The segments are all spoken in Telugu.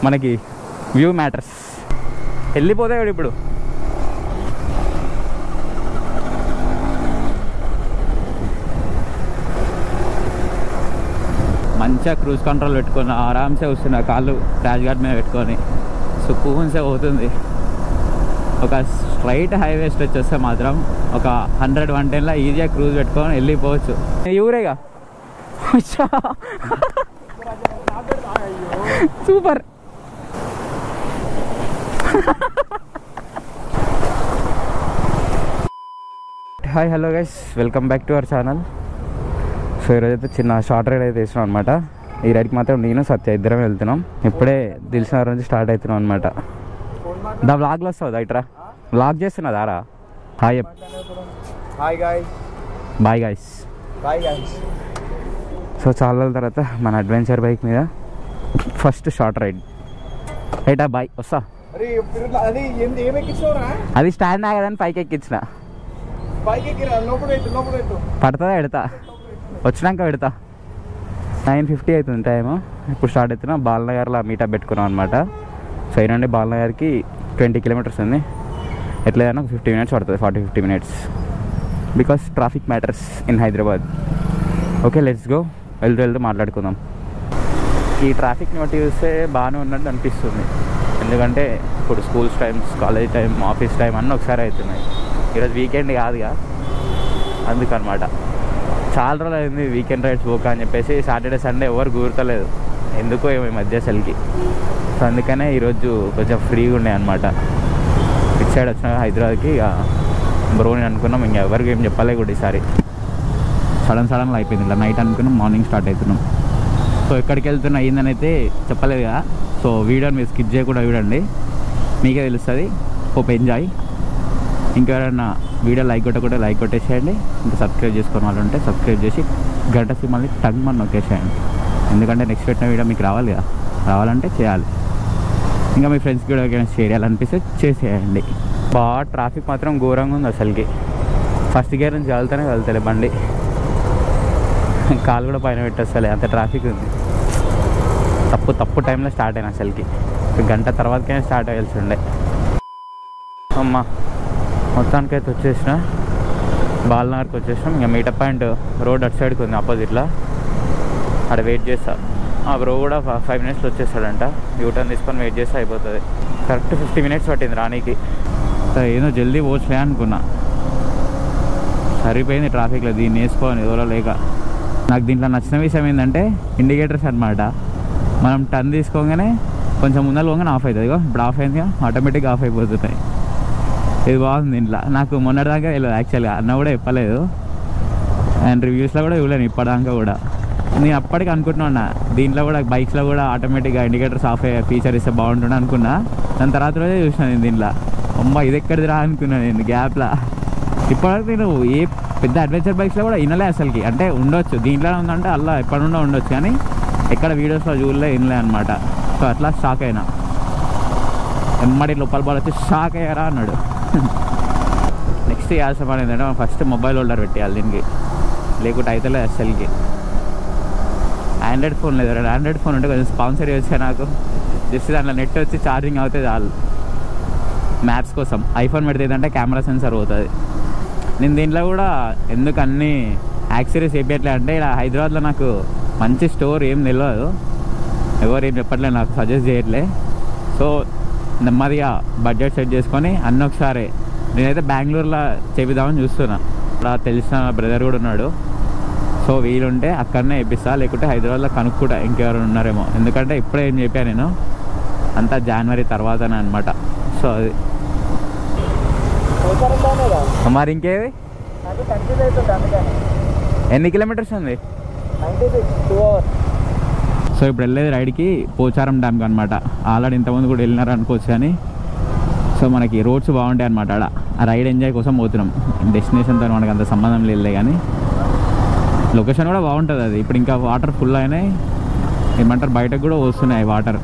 మనకి వ్యూ మ్యాటర్స్. వెళ్ళిపోతాడు ఇప్పుడు. మంచిగా క్రూజ్ కంట్రోల్ పెట్టుకొని ఆరామ్సే వస్తున్నా, కాళ్ళు డాష్ గార్డ్ మీద పెట్టుకొని సుకూన్సే అవుతుంది. ఒక స్ట్రైట్ హైవే స్ట్రెచ్ వస్తే మాత్రం ఒక 100-110 ఈజీగా క్రూజ్ పెట్టుకొని వెళ్ళిపోవచ్చు. ఊరేగా super. Hi hello guys, welcome back to our channel. So ఈరోజైతే చిన్న షార్ట్ రైడ్ అయితే వేసినాం అనమాట. ఈ రైడ్కి మాత్రం నేను సత్య ఇద్దరం వెళ్తున్నాం. ఇప్పుడే దిల్సుఖ్నగర్ నుంచి స్టార్ట్ అవుతున్నాం అనమాట. దా వ్లాగ్లో వస్తుంది ఇట్రా, వ్లాగ్ చేస్తున్నదారా. Hi hi guys. Bye guys. Bye guys. So చాలా రోజుల తర్వాత మన అడ్వెంచర్ బైక్ మీద ఫస్ట్ షార్ట్ రైడ్. రైటా బాయ్ వస్తా. అది స్టాండ్ ఆగదని పైకి ఎక్కించిన. పడుతుందా పెడతా, వచ్చినాక పెడతా. 9:50 అవుతుంది టైము. ఇప్పుడు స్టార్ట్ అవుతున్నా. బాలనగర్లో మీటప్ పెట్టుకున్నాం అనమాట. సో ఈ నుండి బాలనగర్కి 20 కిలోమీటర్స్ ఉంది. ఎట్లేదన్నా 50 మినిట్స్ పడుతుంది, 40-50 minutes, because traffic matters in Hyderabad. Okay let's go. వెళ్తూ మాట్లాడుకుందాం. ఈ ట్రాఫిక్ని బట్టి చూస్తే బాగానే ఉన్నట్టు అనిపిస్తుంది. ఎందుకంటే ఇప్పుడు schools times, college time, office time అన్నీ ఒకసారి అవుతున్నాయి. ఈరోజు వీకెండ్ కాదుగా, అందుకనమాట. చాలా రోజులు అయింది వీకెండ్ రైడ్స్ పోక అని చెప్పేసి. సాటర్డే సండే ఎవరు గుర్తలేదు ఎందుకో ఏమో ఈ మధ్య అసలుకి. సో అందుకనే ఈరోజు కొంచెం ఫ్రీగా ఉండే అనమాట. ఇటు సైడ్ వచ్చిన హైదరాబాద్కి ఇక బ్రోని అనుకున్నాం. ఇంకా ఎవరికి ఏం చెప్పలే కూడా ఈసారి. సడన్గా అయిపోయింది. ఇలా నైట్ అనుకున్నాం, మార్నింగ్ స్టార్ట్ అవుతున్నాం. సో ఎక్కడికి వెళ్తున్నా అయిందని అయితే చెప్పలేదు కదా. సో వీడియోని మీరు స్కిప్ చేయకుండా చూడండి, మీకే తెలుస్తుంది. Hope enjoy. ఇంకెవరైనా వీడియో లైక్ కొట్టకుండా లైక్ కొట్టేసేయండి. ఇంకా సబ్స్క్రైబ్ చేసుకున్న వాళ్ళు ఉంటే సబ్స్క్రైబ్ చేసి గంట సింబల్ని టంగ్ అని నొక్కేసేయండి. ఎందుకంటే నెక్స్ట్ పెట్టిన వీడియో మీకు రావాలి కదా, రావాలంటే చేయాలి. ఇంకా మీ ఫ్రెండ్స్కి కూడా ఎవరికైనా షేర్ చేయాలనిపిస్తే చేసేయండి. బాగా ట్రాఫిక్ మాత్రం ఘోరంగా ఉంది అసలుకి. ఫస్ట్ గేర్ నుంచి వెళ్తేనే బండి, కాలు కూడా పైన పెట్టేస్తలే, అంత ట్రాఫిక్ ఉంది. తప్పు టైంలో స్టార్ట్ అయినా అసలుకి. గంట తర్వాతకైనా స్టార్ట్ అయ్యాల్సి ఉండే. అమ్మ మొత్తానికైతే వచ్చేసిన బాలనగర్కి వచ్చేసినాం. ఇంకా మీటప్ పాయింట్ రోడ్ అటు సైడ్కి ఉంది ఆపోజిట్లో. అక్కడ వెయిట్ చేస్తా. ఆ బ్రో కూడా 5 మినిట్స్లో వచ్చేస్తాడంట. యూటర్న్ తీసుకొని వెయిట్ చేస్తే అయిపోతుంది. కరెక్ట్ 50 మినిట్స్ పట్టింది రానీకి. ఏదో జల్దీ పోవచ్చులే అనుకున్నా, సరిపోయింది ట్రాఫిక్లో. దీన్ని వేసుకోని ఎవరో లేక. నాకు దీంట్లో నచ్చిన విషయం ఏంటంటే ఇండికేటర్స్ అనమాట. మనం టర్న్ తీసుకోగానే కొంచెం ముందర పోగానే ఆఫ్ అవుతుంది. ఇప్పుడు ఆఫ్ అయిందిగా, ఆటోమేటిక్గా ఆఫ్ అయిపోతున్నాయి. ఇది బాగుంది దీంట్లో. నాకు మొన్నటిదాకా తెలియదు యాక్చువల్గా, అన్న కూడా చెప్పలేదు అండ్ రివ్యూస్లో కూడా ఇవ్వలేను ఇప్పటిదాకా కూడా. నేను అప్పటికి అనుకుంటున్నా దీంట్లో కూడా బైక్స్లో కూడా ఆటోమేటిక్గా ఇండికేటర్స్ ఆఫ్ అయ్యే ఫీచర్ ఇస్తే బాగుంటుంది అనుకున్నా. దాని తర్వాత రోజే చూసినా నేను దీంట్లో. అమ్మ ఇది ఎక్కడిది రా అనుకున్నాను నేను గ్యాప్లో. ఇప్పటివరకు నేను ఏ పెద్ద అడ్వెంచర్ బైక్స్లో కూడా వినలే అసలుకి. అంటే ఉండొచ్చు దీంట్లోనే ఉందంటే అలా ఎప్పటినుండో ఉండొచ్చు, కానీ ఎక్కడ వీడియోస్లో చూడలే వినలే అనమాట. సో అట్లా షాక్ అయినా. ఎమ్మడి లోపల బాల్ వచ్చి షాక్ అయ్యారా అన్నాడు. నెక్స్ట్ చేయాల్సిన పని ఏంటంటే మనం ఫస్ట్ మొబైల్ హోల్డర్ పెట్టేయాలి దీనికి, లేకుంటే అవుతలే అసలుకి. ఆండ్రాయిడ్ ఫోన్ లేదు, ఆండ్రాయిడ్ ఫోన్ ఉంటే కొంచెం స్పాన్సర్ చేయొచ్చా నాకు. జస్ట్ దాంట్లో నెట్ వచ్చి ఛార్జింగ్ అవుతే చాలు. మ్యాప్స్ కోసం ఐఫోన్ పెడితే ఏంటంటే కెమెరా సెన్సర్ పోతుంది. నేను దీంట్లో కూడా ఎందుకు అన్ని యాక్సరీస్ వేయట్లే అంటే, ఇలా హైదరాబాద్లో నాకు మంచి స్టోర్ ఏం తెలియదు, ఎవరు ఏం చెప్పట్లేదు, నాకు సజెస్ట్ చేయట్లే. సో నెమ్మదిగా బడ్జెట్ సెట్ చేసుకొని అన్నీ ఒకసారి నేనైతే బెంగళూరులో చేపిద్దామని చూస్తున్నా. అలా తెలిసిన బ్రదర్ కూడా ఉన్నాడు. సో వీలుంటే అక్కడనే వేపిస్తా, లేకుంటే హైదరాబాద్లో కనుక్కుంటా ఇంకెవరు ఉన్నారేమో. ఎందుకంటే ఇప్పుడే ఏం చెప్పాను నేను, అంతా జనవరి తర్వాతనే అనమాట. సో అది మరి ఇంకేది. ఎన్ని కిలోమీటర్స్ ఉంది? 2 hours. సో ఇప్పుడు వెళ్ళేది రైడ్కి పోచారం డ్యామ్కి అనమాట. ఆల్రెడీ ఇంతమంది కూడా వెళ్ళినారు అనుకోవచ్చు, కానీ సో మనకి రోడ్స్ బాగుంటాయి అనమాట. ఆడ ఆ రైడ్ ఎంజాయ్ కోసం పోతున్నాం. డెస్టినేషన్తో మనకు అంత సంబంధం లేదు కానీ లొకేషన్ కూడా బాగుంటుంది. అది ఇప్పుడు ఇంకా వాటర్ ఫుల్ అయినాయి, ఏమంటారు బయటకు కూడా వస్తున్నాయి వాటర్.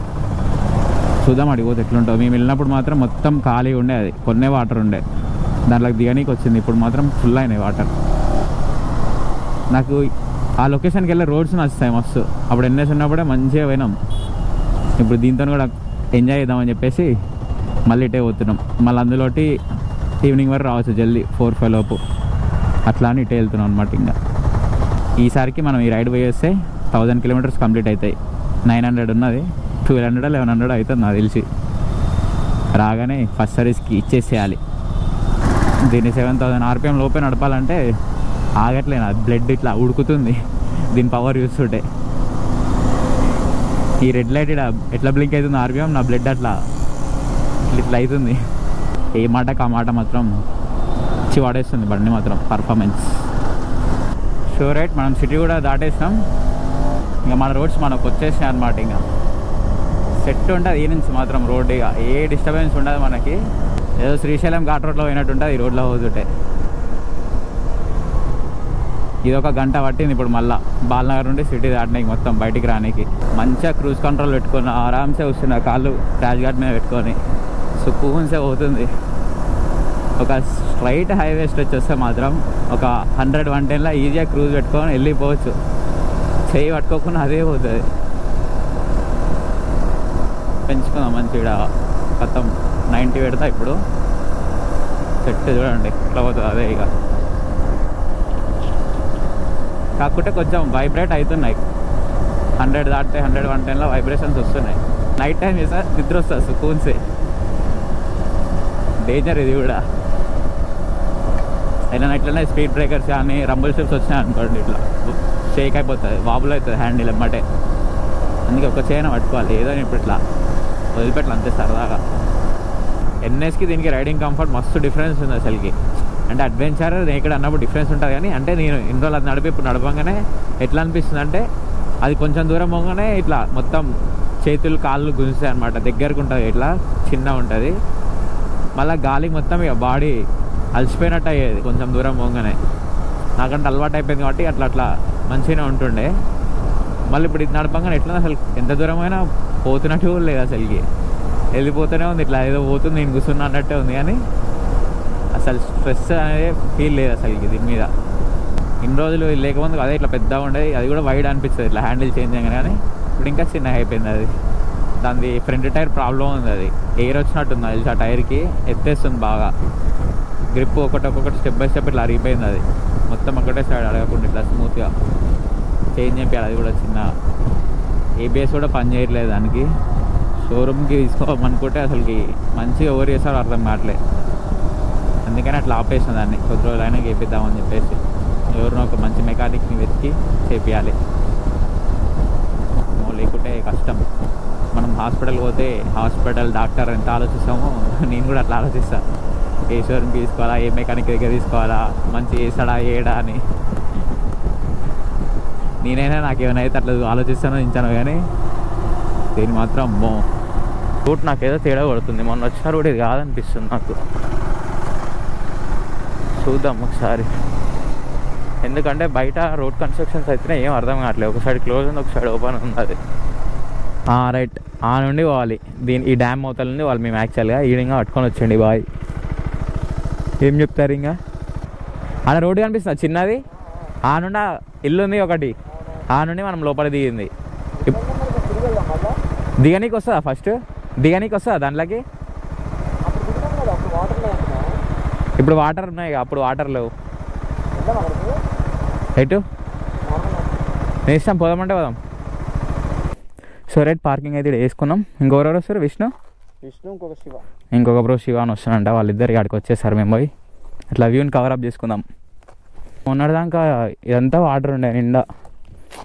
చూద్దాం అడిగిపోతే ఎట్లుంటుందో. మేము వెళ్ళినప్పుడు మాత్రం మొత్తం ఖాళీ ఉండే, అది కొన్నే వాటర్ ఉండే, దాంట్లోకి దిగనీకి వచ్చింది. ఇప్పుడు మాత్రం ఫుల్ అయినాయి వాటర్. నాకు ఆ లొకేషన్కి వెళ్ళే రోడ్స్ నచ్చుతాయి మస్తు. అప్పుడు ఎన్ఎస్ ఉన్నప్పుడే మంచిగా పోయినాం. ఇప్పుడు దీంతో కూడా ఎంజాయ్ చేద్దామని చెప్పేసి మళ్ళీ ఇటే పోతున్నాం. మళ్ళీ అందులోటి ఈవినింగ్ వరకు రావచ్చు జల్దీ 4-5 లోపు. అట్లా అని ఇటే వెళ్తున్నాం అనమాట. ఇంకా ఈసారికి మనం ఈ రైడ్ పోయి వస్తే 1000 కిలోమీటర్స్ కంప్లీట్ అవుతాయి. 900 ఉన్నది, 1200 1100 అవుతుంది నాకు తెలిసి. రాగానే ఫస్ట్ సర్వీస్కి ఇచ్చేసేయాలి. దీన్ని 7000 RPM లోపే నడపాలంటే ఆగట్లేను, అది బ్లడ్ ఇట్లా ఉడుకుతుంది దీని పవర్ చూస్తుంటే. ఈ రెడ్ లైట్ ఇట్లా ఎట్లా బ్లింక్ అవుతుంది RPM, నా బ్లడ్ అట్లా ఇట్లా అవుతుంది. ఏ మాటకు ఆ మాట మాత్రం ఇచ్చి వాడేస్తుంది బండి మాత్రం పర్ఫార్మెన్స్. షూర్ రైట్, మనం సిటీ కూడా దాటేసినాం. ఇంకా మన రోడ్స్ మనకు వచ్చేసినాయి అనమాట. ఇంకా సెట్ ఉంటుంది ఈ నుంచి మాత్రం రోడ్. ఇక ఏ డిస్టర్బెన్స్ ఉండదు మనకి. ఏదో శ్రీశైలం ఘాట్ రోడ్లో పోయినట్టు ఉంటుంది ఈ రోడ్లో పోతుంటే. ఇది ఒక గంట పట్టింది ఇప్పుడు మళ్ళీ బాలనగర్ నుండి సిటీ దాటడానికి మొత్తం బయటికి రానికి. మంచిగా క్రూజ్ కంట్రోల్ పెట్టుకుని ఆరామ్సే వస్తున్నా, కాళ్ళు క్రాష్ గార్డ్ మీద పెట్టుకొని సుకూన్సే పోతుంది. ఒక స్ట్రైట్ హైవే స్ట్రెచ్ వస్తే మాత్రం ఒక 100-110లో ఈజీగా క్రూజ్ పెట్టుకొని వెళ్ళిపోవచ్చు. చేయి పట్టుకోకుండా అదే పోతుంది. పెంచుకుందాం మంచిగా మొత్తం 90 పెడతా ఇప్పుడు. సెట్ చూడండి ఇట్లా పోతుంది అదే. ఇక కాకుంటే కొంచెం వైబ్రేట్ అవుతున్నాయి. 100 దాటితే 100-110లో వైబ్రేషన్స్ వస్తున్నాయి. నైట్ టైం చేస్తే నిద్ర వస్తుంది సుకూన్సే. డేంజర్ ఇది కూడా. అయినా ఇట్లనే స్పీడ్ బ్రేకర్స్ కానీ రంబుల్ స్ట్రిప్స్ వచ్చినాయి అనుకోండి, ఇట్లా షేక్ అయిపోతుంది, వాబుల్ అవుతుంది హ్యాండిల్ ఎమ్మటే. అందుకే ఒక చైన్ పట్టుకోవాలి. ఏదో ఇప్పుడు ఇట్లా వదిలిపెట్టాలి అంతే సరదాగా. ఎన్ఎస్కి దీనికి రైడింగ్ కంఫర్ట్ మస్తు డిఫరెన్స్ ఉంది అసలుకి. అంటే అడ్వెంచర్ ఇక్కడ అన్నప్పుడు డిఫరెన్స్ ఉంటుంది కానీ, అంటే నేను ఇన్ని రోజులు అది నడిపి ఇప్పుడు నడపగానే ఎట్లా అనిపిస్తుంది అంటే, అది కొంచెం దూరం పోగానే ఇట్లా మొత్తం చేతులు కాళ్ళు గుంజుతాయి అనమాట. దగ్గరకు ఉంటుంది, ఇట్లా చిన్న ఉంటుంది. మళ్ళీ గాలికి మొత్తం ఇక బాడీ అలసిపోయినట్టు అయ్యేది కొంచెం దూరం పోగానే. నాకంటే అలవాటు అయిపోయింది కాబట్టి అట్లా అట్లా మంచిగానే ఉంటుండే. మళ్ళీ ఇప్పుడు ఇది నడపగానే ఎట్లా అసలు ఎంత దూరం అయినా పోతున్నట్టు లేదు అసలుకి. వెళ్ళిపోతూనే ఉంది, ఇట్లా ఏదో పోతుంది నేను కూర్చున్నా అన్నట్టే ఉంది. కానీ అసలు స్ట్రెస్ అనేది ఫీల్ లేదు అసలుకి దీని మీద. ఇన్ని రోజులు లేకపోతే అదే ఇట్లా పెద్దగా ఉండేది, అది కూడా వైడ్ అనిపిస్తుంది ఇట్లా హ్యాండిల్ చేంజ్ చేయగానే. కానీ ఇప్పుడు ఇంకా చిన్నగా అయిపోయింది అది. దాని ఫ్రంట్ టైర్ ప్రాబ్లం ఉంది, అది ఎయిర్ వచ్చినట్టుంది అది. ఆ టైర్కి ఎత్తేస్తుంది బాగా. గ్రిప్ ఒక్కొక్కటి స్టెప్ బై స్టెప్ ఇట్లా అరిగిపోయింది అది. మొత్తం ఒకటే సైడ్ అడగకుండా ఇట్లా స్మూత్గా చేంజ్ చేయాలి. అది కూడా చిన్న ABS కూడా పని చేయట్లేదు దానికి. షోరూమ్కి తీసుకోమనుకుంటే అసలుకి మంచిగా ఎవరు చేస్తారో అర్థం కావట్లేదు. అందుకని అట్లా ఆపేసిన దాన్ని. కొద్ది రోజులైనా చేపిద్దామని చెప్పేసి ఎవరినో ఒక మంచి మెకానిక్ని వెతికి చేపియాలి. లేకుంటే కష్టం. మనం హాస్పిటల్ పోతే హాస్పిటల్ డాక్టర్ ఎంత ఆలోచిస్తామో నేను కూడా అట్లా ఆలోచిస్తాను. ఏ షోరూమ్కి తీసుకోవాలా, ఏ మెకానిక్ దగ్గర తీసుకోవాలా, మంచి చేస్తాడా ఏడా అని. నేనైనా నాకు ఏమైనా అయితే అట్లా ఆలోచిస్తానో ఇంచాను. కానీ దీన్ని మాత్రం అమ్మో రూట్ నాకేదో తేడా కొడుతుంది. మొన్న వచ్చిన రూట్ ఇది కాదనిపిస్తుంది నాకు. చూద్దాం ఒకసారి. ఎందుకంటే బయట రోడ్ కన్స్ట్రక్షన్స్ అయితే ఏం అర్థం కావట్లేదు. ఒక సైడ్ క్లోజ్ ఉంది, ఒక సైడ్ ఓపెన్ ఉంది. అది రైట్ ఆ నుండి పోవాలి. ఈ డ్యామ్ అవతల నుండి వాళ్ళు మేము యాక్చువల్గా ఈవినింగ్ పట్టుకొని వచ్చండి బాయ్. ఏం చెప్తారు ఇంకా? ఆడ రోడ్డు కనిపిస్తుంది చిన్నది. ఆ నుండి ఇల్లు ఉంది ఒకటి, ఆ నుండి మనం లోపల దిగింది. దిగనీకి వస్తుందా? ఫస్ట్ దిగనీకి వస్తుందా దాంట్లోకి? ఇప్పుడు వాటర్ ఉన్నాయి, అప్పుడు వాటర్ లేవు. ఎటు నేను ఇస్తాం, పోదామంటే పోదాం. సో రైట్ పార్కింగ్ అయితే ఇక్కడ వేసుకున్నాం. ఇంకొకరు వస్తారు? విష్ణు ఇంకొక శివ, ఇంకొక బ్రో శివ అని వస్తానంట. వాళ్ళిద్దరు ఇక్కడికి వచ్చేసారు. మేము పోయి అట్లా వ్యూని కవరప్ చేసుకుందాం. మొన్నటిదాకా ఇదంతా వాటర్ ఉండే నిండా.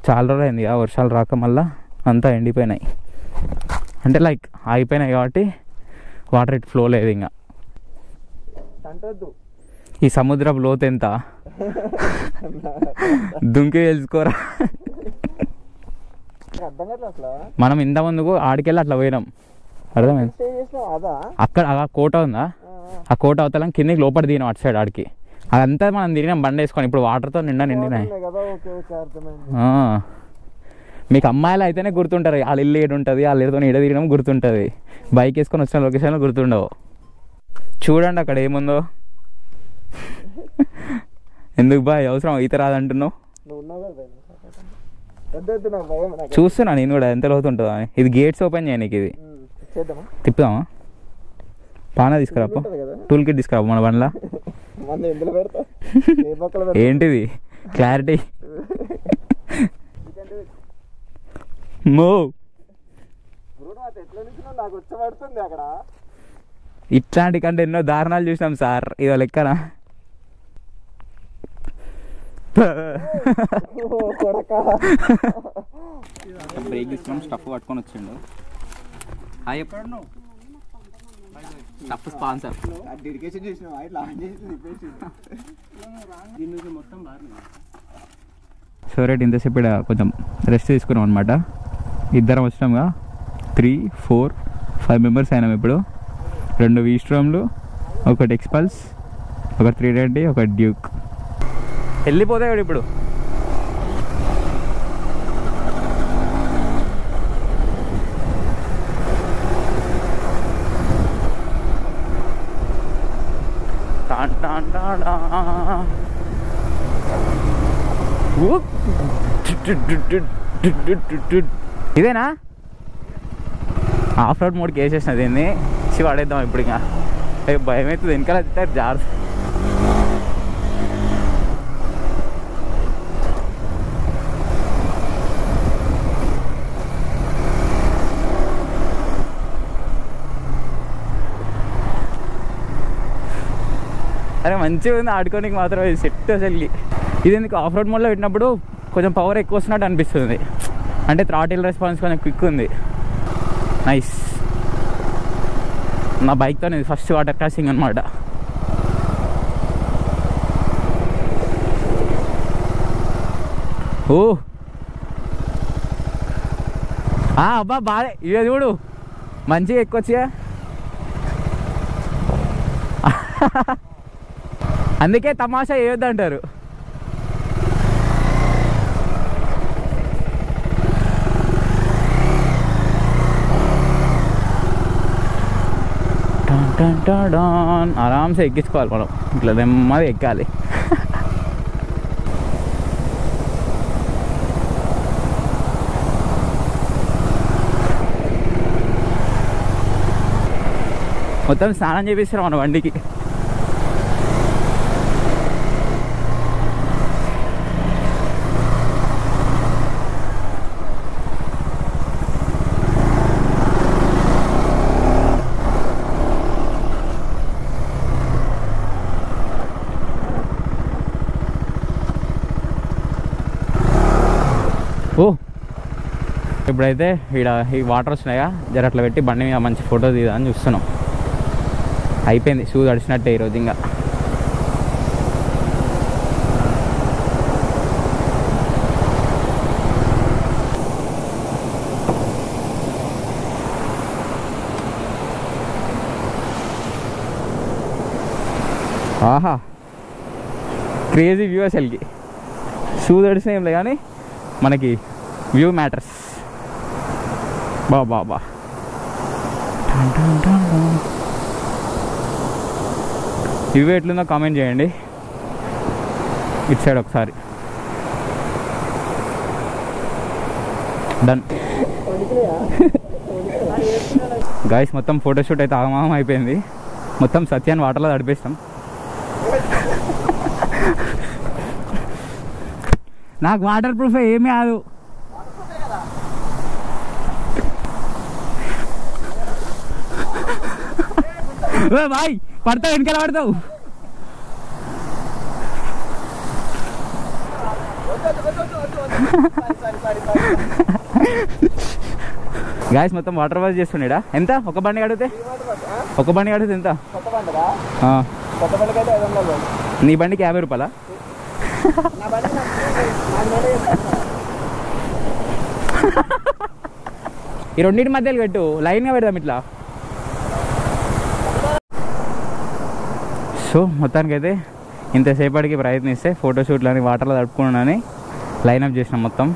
చాలా రోజులు అయింది ఆ వర్షాలు రాక, మళ్ళీ అంతా ఎండిపోయినాయి. అంటే లైక్ ఆగిపోయినాయి కాబట్టి వాటర్ ఇటు ఫ్లో లేదు. ఇంకా ఈ సముద్రపు లోతు ఎంత దుంకి తెలుసుకోరా. మనం ఇంత ముందుకు ఆడికెళ్ళి అట్లా పోయినాం, అర్థమైంది? అక్కడ ఆ కోట ఉందా, ఆ కోట అవతల కిందకి లోపల దిగినాం అటు సైడ్ ఆడికి. అదంతా మనం తిరిగినాం బండి వేసుకొని. ఇప్పుడు వాటర్తో నిండినాయి. మీకు అమ్మాయిలు అయితేనే గుర్తుంటారు, వాళ్ళ ఇల్లు ఏడు ఉంటుంది, వాళ్ళ ఇల్లుతో ఈడ తిరగడం గుర్తుంటుంది. బైక్ వేసుకొని వచ్చిన లొకేషన్లో గుర్తుండవు. చూడండి అక్కడ ఏముందో. ఎందుకు బాయ్ అవసరం? ఈత రాదంటున్నావు? చూస్తున్నా నేను కూడా ఎంత లోతుంటుందో అని. ఇది గేట్స్ ఓపెన్ చేయనీకి. ఇది చేద్దామా? తిప్పుదామా? పానా తీసుకురాపో, టూల్ కిట్ తీసుకురాపో మన బండ్లా. మంది ఎందులో పెడతా? ఏ పక్కల ఏంటిది క్లారిటీ? మో ఎట్లా నుంచి నాకు వచ్చబడుతుంది అక్కడ. ఇట్లాంటి కంటే ఎన్నో దారుణాలు చూసినాం సార్, ఇదో లెక్కనా? బ్రేక్ తీసుకున్నాం, స్టఫ్ పట్టుకొని వచ్చిండు. ఎప్పుడు స్టఫ్ స్పాన్సర్ డెడికేషన్ చేసినావా? ఇట్లా ఆన్ చేసి తిప్పేసి మొత్తం సో రైట్, ఇంతసేపు ఇక్కడ కొంచెం రెస్ట్ తీసుకున్నాం అనమాట. ఇద్దరం వచ్చినాంగా, 3, 4, 5 మెంబర్స్ అయినాం ఇప్పుడు. 2 వీస్ట్రోమ్లు, ఒకటి ఎక్స్పల్స్, ఒక 390, ఒక డ్యూక్. వెళ్ళిపోతాయి ఇప్పుడు. ఇదేనా ఆఫ్ రోడ్ మోడ్కి వేసేసిన దీన్ని పడేద్దాం ఇప్పుడు. ఇంకా భయం అవుతుంది వెనకాల జార్. అరే మంచిగా ఉంది ఆడుకోనికి మాత్రం, సెట్ అసలు. ఇది ఎందుకు ఆఫ్ రోడ్ మోడ్లో పెట్టినప్పుడు కొంచెం పవర్ ఎక్కువ వస్తున్నట్టు అనిపిస్తుంది, అంటే థ్రాటిల్ రెస్పాన్స్ కొంచెం క్విక్ ఉంది. నైస్. నా బైక్తో ఇది ఫస్ట్ వాటర్ క్రాసింగ్ అనమాట. ఓ అబ్బా బాగా ఇవే చూడు, మంచిగా ఎక్కువచ్చా. అందుకే తమాషా వేయొద్దు అంటారు. ఆరామ్సే ఎక్కించుకోవాలి మనం, ఇట్లా నెమ్మది ఎక్కాలి. మొత్తం స్నానం చేపిస్తారు మన బండికి. ఓ ఇప్పుడైతే ఇక్కడ ఈ వాటర్ వచ్చినాయా, జర అట్లా పెట్టి బండి మీద మంచి ఫోటో తీదా అని చూస్తున్నాం. అయిపోయింది, షూ తడిచినట్టే ఈరోజు. ఇంకా ఆహా క్రేజీ వ్యూ అసలుకి. షూ తడిసిన ఏం లే కానీ మనకి వ్యూ మ్యాటర్స్. బాబా వ్యూ ఎట్లుందో కామెంట్ చేయండి. ఇటు సైడ్ ఒకసారి. డన్ గాయస్, మొత్తం ఫోటోషూట్ అయితే ఆగమాగం అయిపోయింది. మొత్తం సత్యాన్ని వాటర్లో తడిపేస్తాం. నాకు వాటర్ ప్రూఫ్ ఏమీ కాదు. బాయ్ పడతావు, వెనకాల పడతావు. గాయస్ మొత్తం వాటర్ వాష్ చేస్తున్నాడా. ఎంత ఒక బండి అడిగితే? ఒక బండి అడిగితే ఎంత? నీ బండికి 50 రూపాయలా? ఈ రెండింటి మధ్యలో పెట్టు, లైన్గా పెడదాం ఇట్లా. సో మొత్తానికైతే ఇంతసేపటికి ప్రయత్నిస్తే ఫోటోషూట్లని వాటర్లో తడుపుకున్నానని లైన్అప్ చేసినాం మొత్తం.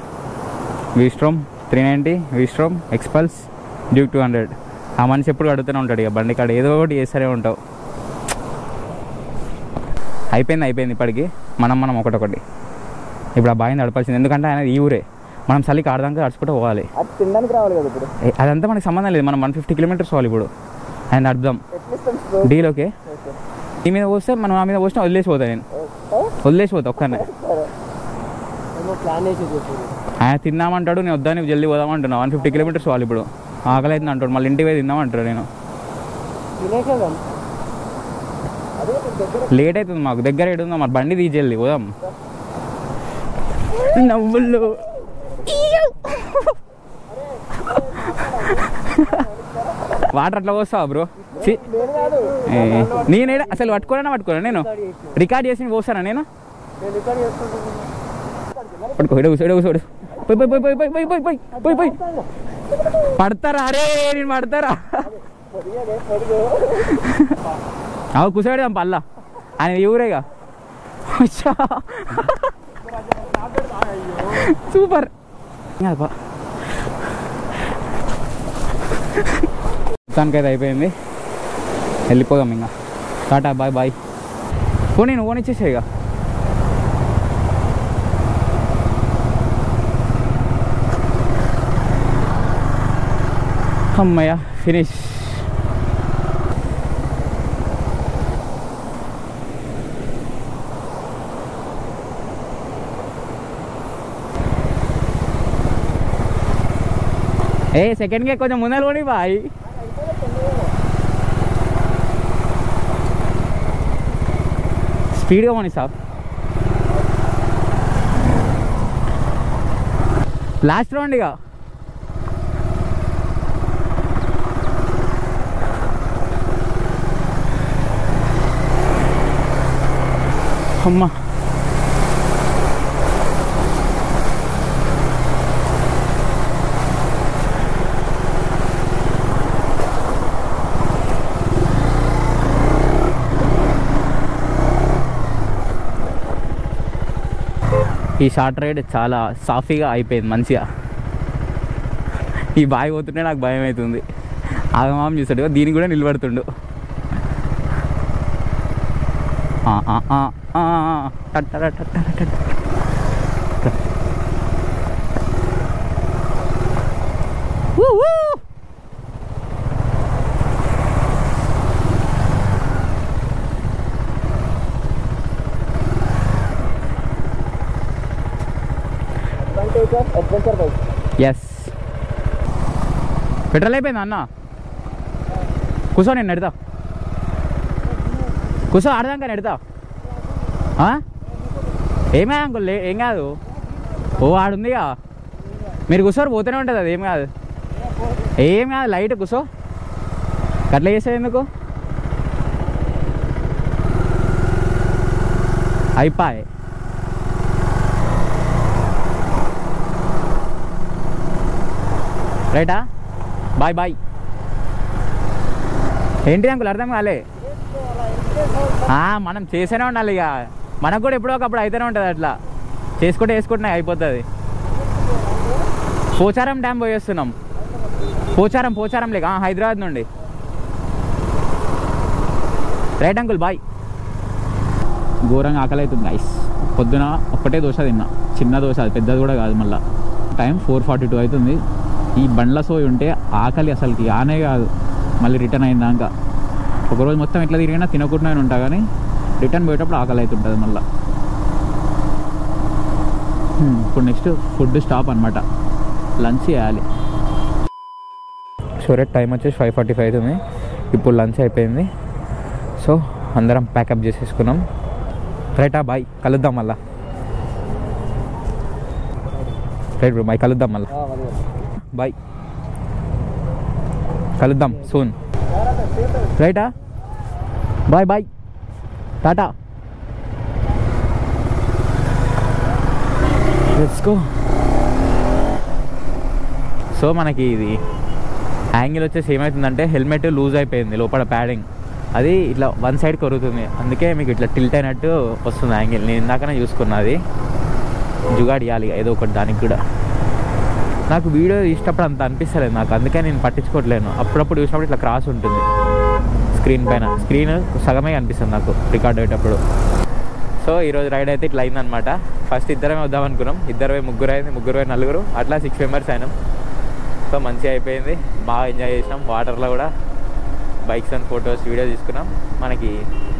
V Strom 390, V Strom, ఎక్స్పల్స్, Duke 200. ఆ మనిషి ఎప్పుడు అడుగుతూనే ఉంటాడు ఇక బండి కాడ ఏదో ఒకటి చేస్తూనే ఉంటావు. అయిపోయింది ఇప్పటికి మనం ఒకటొకటి. ఇప్పుడు ఆ బాయిని నడపాల్సింది, ఎందుకంటే ఆయన ఈ ఊరే మనం చలికి ఆడదాకా నడుచుకుంటూ పోవాలి. అది తినడానికి రావాలి కదా ఇప్పుడు. అదంతా మనకి సంబంధం లేదు. మనం 150 కిలోమీటర్స్ పోవాలి ఇప్పుడు. ఆయన అర్థం డీల్. ఓకే, నీ మీద పోస్తే మనం ఆ మీద పోసినా వదిలేసిపోతా. నేను వదిలేసిపోతా ఒక్కనే. ఆయన తిన్నామంటాడు, నేను వద్దా నువ్వు జల్దీ పోదామంటున్నా. 150 కిలోమీటర్స్ పోవాలి ఇప్పుడు. ఆకలి అవుతుంది అంటాడు, మళ్ళీ ఇంటికి పోయి తిందామంటాడు. నేను లేట్ అవుతుంది మాకు. దగ్గర ఏడుందా మరి, బండి తీసేళ్ళి పోదాం. నవ్వులు వాటర్ అట్లా పోస్తావా బ్రో? నేనే అసలు పట్టుకోనా నేను రికార్డ్ చేసి పోస్తానా నేను? పడుకోడు కూర్చోడు పోయి పోయి పోయి పోయి పోయి పోయి పోయి పోయి పోయి పడతారా? అరే నేను పడతారా? అవు కూర్చోబెడదాం పల్లా. ఆయన ఊరేగా. సూపర్. మొత్తానికైతే అయిపోయింది, వెళ్ళిపోదాం ఇంకా. Tata bye bye. పోనీ నువ్వు ఇచ్చేసే ఇక. అమ్మయ్య ఫినిష్. సెకండ్కే కొంచెం ముందర కొని బాయ్. స్పీడ్గా పోనీ సార్. లాస్ట్ రౌండ్ ఇక. అమ్మా ఈ షార్ట్ రైడ్ చాలా సాఫీగా అయిపోయింది మంచిగా. ఈ బాయ్ పోతుంటే నాకు భయం అవుతుంది. ఆగమాం చూస్తాడు, దీనికి కూడా నిలబడుతుండు. ఎస్, పెట్రోల్ అయిపోయిందా అన్న? కూర్చో, నేను నెడతా. కూర్చో, ఆడదాం కానీ నెడతా. ఏమే అంకుల్, ఏం కాదు. ఓ ఆడుందిగా, మీరు కూర్చోరు పోతూనే ఉంటుంది అది. ఏం కాదు, ఏం కాదు. లైట్ కూర్చో. అట్లా చేసేది ఎందుకు? అయిపోయి. రైటా? Bye bye. ఏంటి అంకుల్ అర్థం కాలే? మనం చేస్తూనే ఉండాలి ఇక. మనకు కూడా ఎప్పుడో ఒకప్పుడు అయితేనే ఉంటుంది. అట్లా వేసుకుంటే అయిపోతుంది. పోచారం డ్యామ్ పోయేస్తున్నాం. పోచారం లేక హైదరాబాద్ నుండి. Right uncle bye. ఘోరంగా ఆకలి అవుతుంది గైస్. పొద్దున ఒక్కటే దోశ తిన్నా, చిన్న దోశ, అది పెద్దది కూడా కాదు. మళ్ళీ టైం 4:42 అవుతుంది. ఈ బండ్ల సోయి ఉంటే ఆకలి అసలుకి ఆనే కాదు. మళ్ళీ రిటర్న్ అయిందాక ఒకరోజు మొత్తం ఎట్లా తిరిగినా తినకుండానే ఉంటా, కానీ రిటర్న్ పోయేటప్పుడు ఆకలి అవుతుంటుంది మళ్ళీ. ఇప్పుడు నెక్స్ట్ ఫుడ్ స్టాప్ అనమాట, లంచ్ చేయాలి. షూరెట్ టైం వచ్చేసి 5:45 అవుతుంది. ఇప్పుడు లంచ్ అయిపోయింది. సో అందరం ప్యాకప్ చేసేసుకున్నాం. రైటా బాయ్, కలుద్దాం మళ్ళా. రైట్ బ్రో బాయ్, కలుద్దాం మళ్ళా. బాయ్, కలుద్దాం సూన్. రైటా? Bye bye, tata. Let's go. So మనకి ఇది యాంగిల్ వచ్చేసి ఏమవుతుందంటే, హెల్మెట్ లూజ్ అయిపోయింది లోపల ప్యాడింగ్. అది ఇట్లా వన్ సైడ్ కొరుగుతుంది, అందుకే మీకు ఇట్లా టిల్ట్ అయినట్టు వస్తుంది యాంగిల్. నేను ఇందాకనే చూసుకున్నది. జుగాడ్ ఇవ్వాలి ఏదో ఒకటి దానికి కూడా. నాకు వీడియో ఇష్టప్పుడు అంత అనిపిస్తలేదు నాకు, అందుకే నేను పట్టించుకోవట్లేను. అప్పుడప్పుడు చూసినప్పుడు ఇట్లా క్రాస్ ఉంటుంది స్క్రీన్ పైన. స్క్రీన్ సగమే అనిపిస్తుంది నాకు రికార్డ్ అయ్యేటప్పుడు. సో సో ఈరోజు రైడ్ అయితే ఇట్లా అయిందనమాట. ఫస్ట్ ఇద్దరమే వద్దాం అనుకున్నాం, 2 అయింది, 4 అట్లా 6 మెంబర్స్ అయినాం. సో మంచిగా అయిపోయింది, బాగా ఎంజాయ్ చేసినాం. వాటర్లో కూడా బైక్స్ అండ్ ఫొటోస్ వీడియో తీసుకున్నాం. మనకి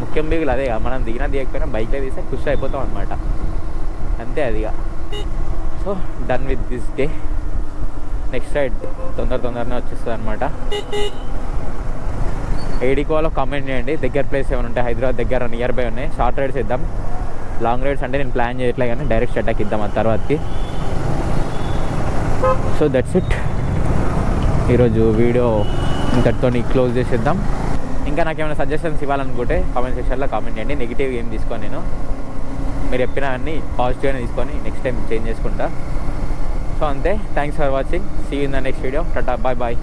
ముఖ్యం బిగులు అదే, మనం దిగకపోయినా బైక్లో తీస్తే ఖుషి అయిపోతాం అనమాట, అంతే అదిగా. So done with this day. Next ride తొందరనే వచ్చేస్తుంది అనమాట. ఏడికోవాలో కామెంట్ చేయండి. దగ్గర ప్లేస్ ఏమైనా ఉంటే హైదరాబాద్ దగ్గర నియర్ బై ఉన్నాయి, షార్ట్ రైడ్స్ ఇద్దాం. లాంగ్ రైడ్స్ అంటే నేను ప్లాన్ చేయట్లే కానీ డైరెక్ట్ షటాక్ ఇద్దాం ఆ తర్వాతకి. సో దట్స్ ఇట్, ఈరోజు వీడియో ఇంతటితో క్లోజ్ చేసేద్దాం. ఇంకా నాకు ఏమైనా సజెషన్స్ ఇవ్వాలనుకుంటే కామెంట్ సెక్షన్లో కామెంట్ చేయండి. నెగిటివ్ ఏం తీసుకోను నేను, మీరు చెప్పిన అన్నీ పాజిటివ్గానే తీసుకొని నెక్స్ట్ టైం చేంజ్ చేసుకుంటా. సో అంతే, thanks for watching, see you in the next video. Tata, bye bye.